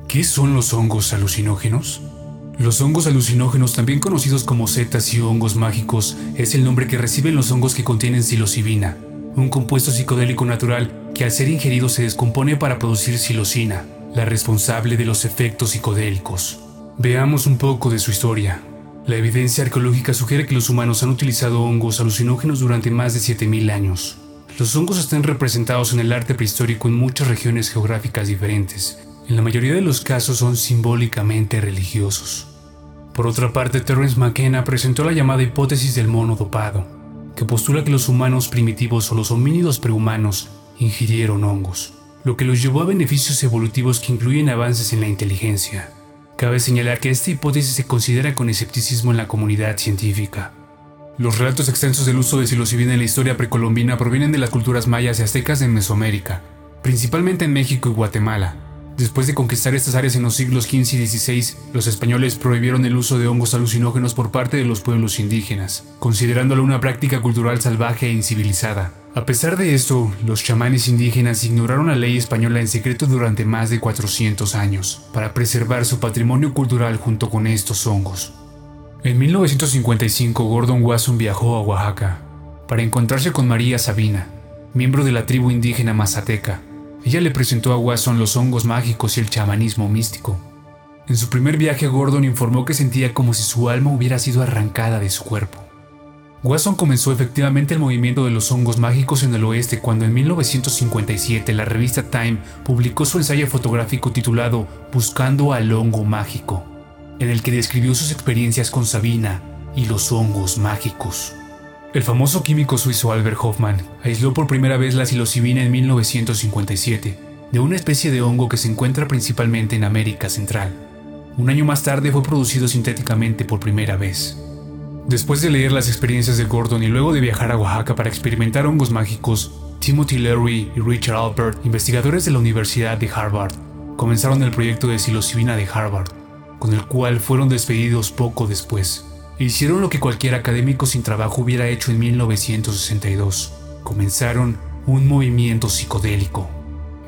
¿Qué son los hongos alucinógenos? Los hongos alucinógenos, también conocidos como setas y hongos mágicos, es el nombre que reciben los hongos que contienen psilocibina, un compuesto psicodélico natural que al ser ingerido se descompone para producir psilocina, la responsable de los efectos psicodélicos. Veamos un poco de su historia. La evidencia arqueológica sugiere que los humanos han utilizado hongos alucinógenos durante más de 7000 años. Los hongos están representados en el arte prehistórico en muchas regiones geográficas diferentes. En la mayoría de los casos son simbólicamente religiosos. Por otra parte, Terence McKenna presentó la llamada hipótesis del mono dopado, que postula que los humanos primitivos o los homínidos prehumanos ingirieron hongos, lo que los llevó a beneficios evolutivos que incluyen avances en la inteligencia. Cabe señalar que esta hipótesis se considera con escepticismo en la comunidad científica. Los relatos extensos del uso de psilocibina en la historia precolombina provienen de las culturas mayas y aztecas de Mesoamérica, principalmente en México y Guatemala. Después de conquistar estas áreas en los siglos XV y XVI, los españoles prohibieron el uso de hongos alucinógenos por parte de los pueblos indígenas, considerándolo una práctica cultural salvaje e incivilizada. A pesar de esto, los chamanes indígenas ignoraron la ley española en secreto durante más de 400 años, para preservar su patrimonio cultural junto con estos hongos. En 1955, Gordon Wasson viajó a Oaxaca para encontrarse con María Sabina, miembro de la tribu indígena mazateca. Ella le presentó a Wasson los hongos mágicos y el chamanismo místico. En su primer viaje, Gordon informó que sentía como si su alma hubiera sido arrancada de su cuerpo. Wasson comenzó efectivamente el movimiento de los hongos mágicos en el oeste cuando en 1957 la revista Time publicó su ensayo fotográfico titulado Buscando al hongo mágico, en el que describió sus experiencias con Sabina y los hongos mágicos. El famoso químico suizo Albert Hofmann aisló por primera vez la psilocibina en 1957, de una especie de hongo que se encuentra principalmente en América Central. Un año más tarde fue producido sintéticamente por primera vez. Después de leer las experiencias de Gordon y luego de viajar a Oaxaca para experimentar hongos mágicos, Timothy Leary y Richard Alpert, investigadores de la Universidad de Harvard, comenzaron el proyecto de psilocibina de Harvard, con el cual fueron despedidos poco después. Hicieron lo que cualquier académico sin trabajo hubiera hecho en 1962. Comenzaron un movimiento psicodélico.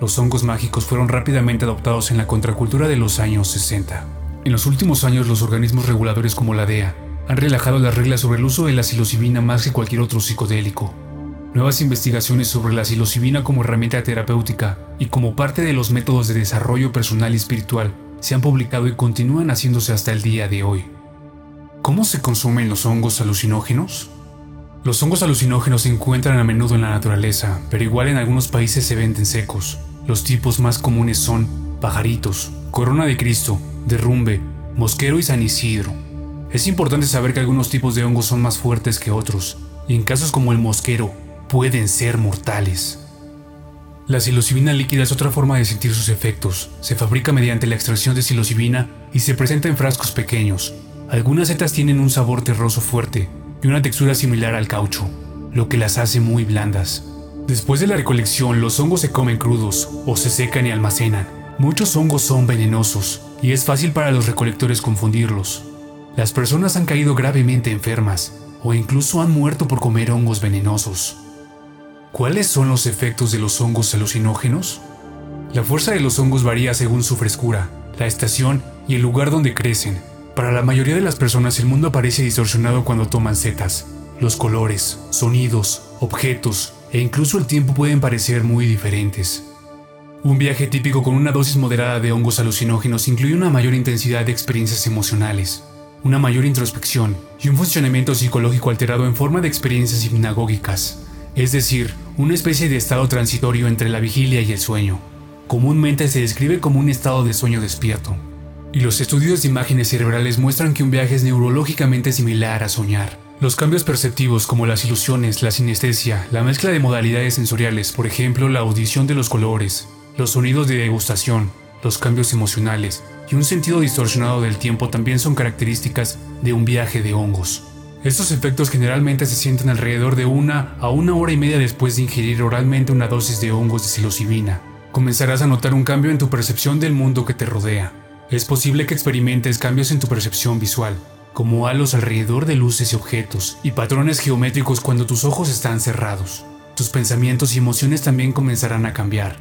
Los hongos mágicos fueron rápidamente adoptados en la contracultura de los años 60. En los últimos años, los organismos reguladores como la DEA han relajado las reglas sobre el uso de la psilocibina más que cualquier otro psicodélico. Nuevas investigaciones sobre la psilocibina como herramienta terapéutica y como parte de los métodos de desarrollo personal y espiritual se han publicado y continúan haciéndose hasta el día de hoy. ¿Cómo se consumen los hongos alucinógenos? Los hongos alucinógenos se encuentran a menudo en la naturaleza, pero igual en algunos países se venden secos. Los tipos más comunes son pajaritos, corona de Cristo, derrumbe, mosquero y San Isidro. Es importante saber que algunos tipos de hongos son más fuertes que otros, y en casos como el mosquero, pueden ser mortales. La psilocibina líquida es otra forma de sentir sus efectos. Se fabrica mediante la extracción de psilocibina y se presenta en frascos pequeños. Algunas setas tienen un sabor terroso fuerte y una textura similar al caucho, lo que las hace muy blandas. Después de la recolección, los hongos se comen crudos o se secan y almacenan. Muchos hongos son venenosos y es fácil para los recolectores confundirlos. Las personas han caído gravemente enfermas o incluso han muerto por comer hongos venenosos. ¿Cuáles son los efectos de los hongos alucinógenos? La fuerza de los hongos varía según su frescura, la estación y el lugar donde crecen. Para la mayoría de las personas, el mundo parece distorsionado cuando toman setas. Los colores, sonidos, objetos e incluso el tiempo pueden parecer muy diferentes. Un viaje típico con una dosis moderada de hongos alucinógenos incluye una mayor intensidad de experiencias emocionales, una mayor introspección y un funcionamiento psicológico alterado en forma de experiencias hipnagógicas, es decir, una especie de estado transitorio entre la vigilia y el sueño. Comúnmente se describe como un estado de sueño despierto. Y los estudios de imágenes cerebrales muestran que un viaje es neurológicamente similar a soñar. Los cambios perceptivos como las ilusiones, la sinestesia, la mezcla de modalidades sensoriales, por ejemplo la audición de los colores, los sonidos de degustación, los cambios emocionales y un sentido distorsionado del tiempo también son características de un viaje de hongos. Estos efectos generalmente se sienten alrededor de 1 a 1 hora y media después de ingerir oralmente una dosis de hongos de psilocibina. Comenzarás a notar un cambio en tu percepción del mundo que te rodea. Es posible que experimentes cambios en tu percepción visual, como halos alrededor de luces y objetos, y patrones geométricos cuando tus ojos están cerrados. Tus pensamientos y emociones también comenzarán a cambiar.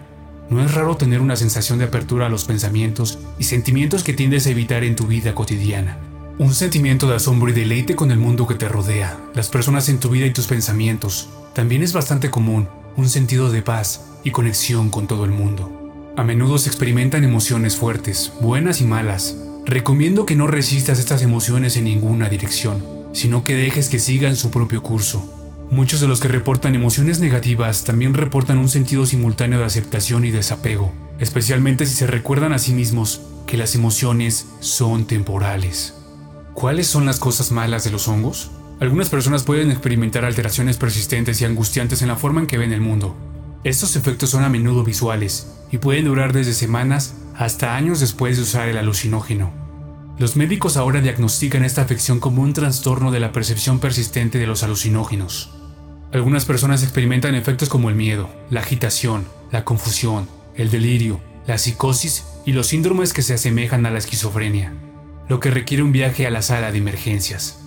No es raro tener una sensación de apertura a los pensamientos y sentimientos que tiendes a evitar en tu vida cotidiana. Un sentimiento de asombro y deleite con el mundo que te rodea, las personas en tu vida y tus pensamientos. También es bastante común un sentido de paz y conexión con todo el mundo. A menudo se experimentan emociones fuertes, buenas y malas. Recomiendo que no resistas estas emociones en ninguna dirección, sino que dejes que sigan su propio curso. Muchos de los que reportan emociones negativas también reportan un sentido simultáneo de aceptación y desapego, especialmente si se recuerdan a sí mismos que las emociones son temporales. ¿Cuáles son las cosas malas de los hongos? Algunas personas pueden experimentar alteraciones persistentes y angustiantes en la forma en que ven el mundo. Estos efectos son a menudo visuales y pueden durar desde semanas hasta años después de usar el alucinógeno. Los médicos ahora diagnostican esta afección como un trastorno de la percepción persistente de los alucinógenos. Algunas personas experimentan efectos como el miedo, la agitación, la confusión, el delirio, la psicosis y los síndromes que se asemejan a la esquizofrenia, lo que requiere un viaje a la sala de emergencias.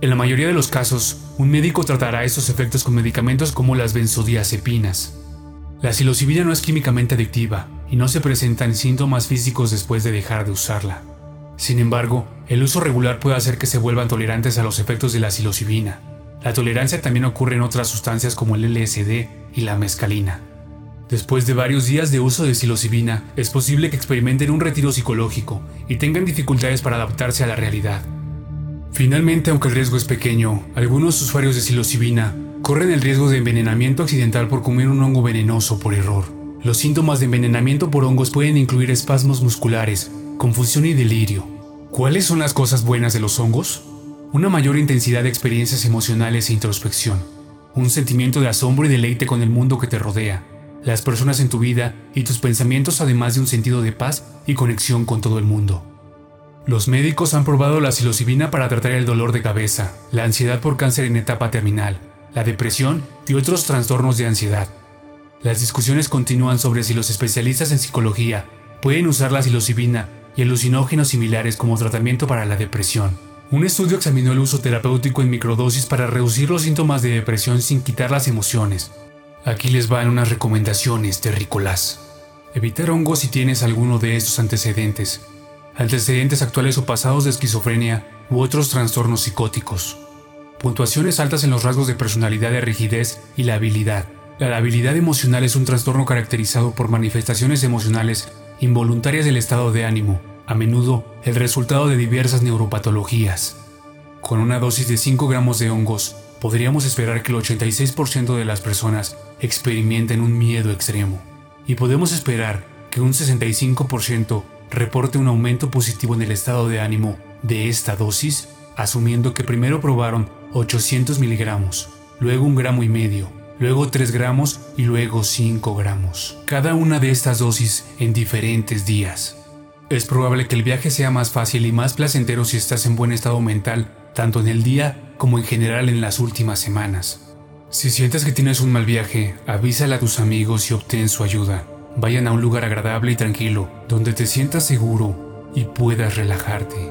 En la mayoría de los casos, un médico tratará estos efectos con medicamentos como las benzodiazepinas. La psilocibina no es químicamente adictiva y no se presentan síntomas físicos después de dejar de usarla. Sin embargo, el uso regular puede hacer que se vuelvan tolerantes a los efectos de la psilocibina. La tolerancia también ocurre en otras sustancias como el LSD y la mescalina. Después de varios días de uso de psilocibina, es posible que experimenten un retiro psicológico y tengan dificultades para adaptarse a la realidad. Finalmente, aunque el riesgo es pequeño, algunos usuarios de psilocibina corren el riesgo de envenenamiento accidental por comer un hongo venenoso por error. Los síntomas de envenenamiento por hongos pueden incluir espasmos musculares, confusión y delirio. ¿Cuáles son las cosas buenas de los hongos? Una mayor intensidad de experiencias emocionales e introspección, un sentimiento de asombro y deleite con el mundo que te rodea, las personas en tu vida y tus pensamientos, además de un sentido de paz y conexión con todo el mundo. Los médicos han probado la psilocibina para tratar el dolor de cabeza, la ansiedad por cáncer en etapa terminal, la depresión y otros trastornos de ansiedad. Las discusiones continúan sobre si los especialistas en psicología pueden usar la psilocibina y alucinógenos similares como tratamiento para la depresión. Un estudio examinó el uso terapéutico en microdosis para reducir los síntomas de depresión sin quitar las emociones. Aquí les van unas recomendaciones terrícolas. Evitar hongos si tienes alguno de estos antecedentes actuales o pasados de esquizofrenia u otros trastornos psicóticos. Puntuaciones altas en los rasgos de personalidad de rigidez y la habilidad. La labilidad emocional es un trastorno caracterizado por manifestaciones emocionales involuntarias del estado de ánimo, a menudo el resultado de diversas neuropatologías. Con una dosis de 5 gramos de hongos, podríamos esperar que el 86% de las personas experimenten un miedo extremo, y podemos esperar que un 65% reporte un aumento positivo en el estado de ánimo de esta dosis, asumiendo que primero probaron 800 miligramos, luego 1,5 gramos, luego 3 gramos y luego 5 gramos. Cada una de estas dosis en diferentes días. Es probable que el viaje sea más fácil y más placentero si estás en buen estado mental, tanto en el día como en general en las últimas semanas. Si sientes que tienes un mal viaje, avísale a tus amigos y obtén su ayuda. Vayan a un lugar agradable y tranquilo, donde te sientas seguro y puedas relajarte.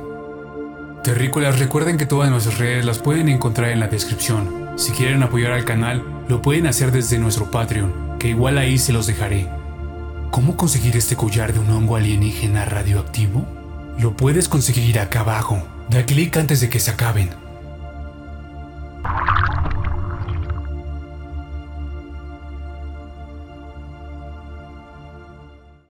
Terrícolas, recuerden que todas nuestras redes las pueden encontrar en la descripción. Si quieren apoyar al canal, lo pueden hacer desde nuestro Patreon, que igual ahí se los dejaré. ¿Cómo conseguir este collar de un hongo alienígena radioactivo? Lo puedes conseguir acá abajo. Da clic antes de que se acaben.